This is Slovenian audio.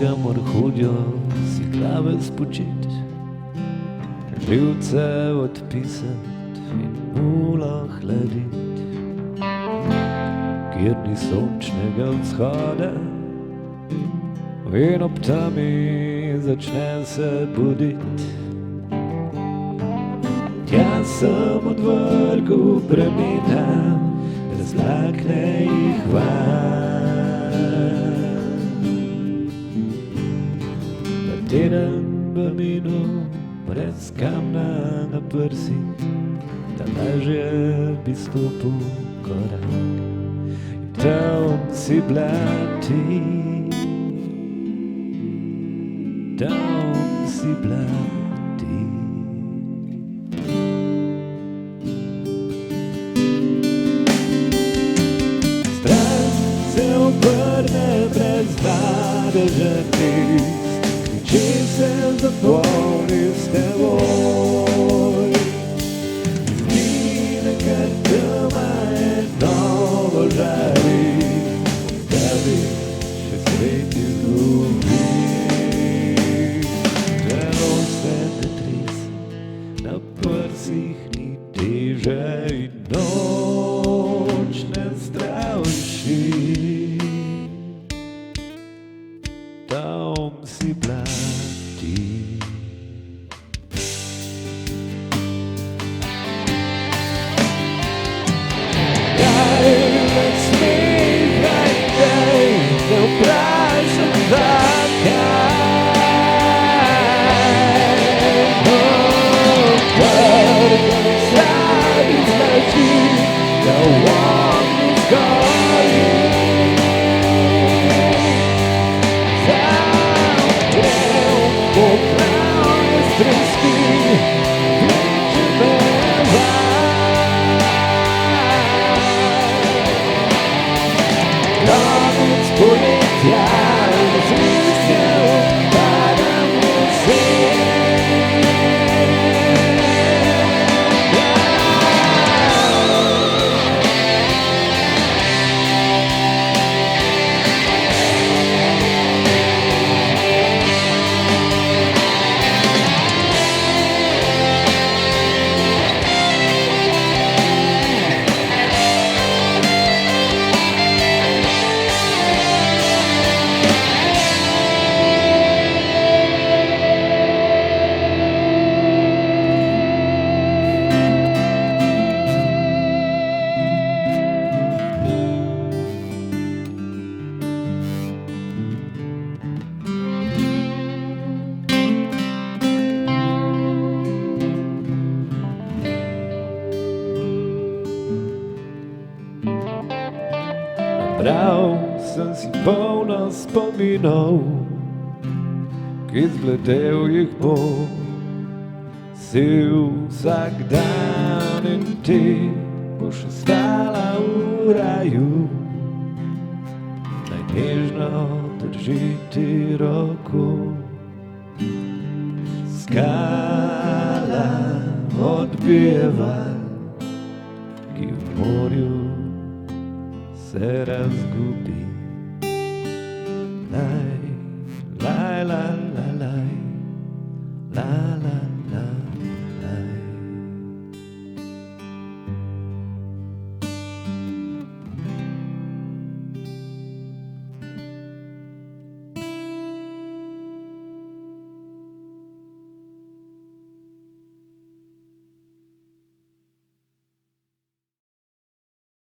kamor hodijo si glave spočit, živce odpisat in mulo hladit, kjer ni sončnega vzhoda in ob temi začne se budit. Tja sem odvrgel bremena, razlakne jih van. Na teden v minul brez kamna na prsi, da lažje bi stopil korak. In tam si bila ti, tam si bila ti. Obrne brez nadeže list, kriči se zapolni s teboj. Zgine, ker tema je novo žari, da bi še svet izgubil. Telo se ne trese, na prsih ni teže in noč ne zdravši. Tam si bila ti. Daj me smeh, daj, ne vprašam zakaj. Prga sabi znači, da v ognju zgori. Popravne streski, vleče me van. Konec poletja, z listjev padam v sen. Bral sem si polno spominov, ki zbledel jih bo. Si vsak dan in ti boš ostala v raju. Naj nežno držiti roko, skala odbijeva, ki v morju se razgubi. Laj, laj, laj.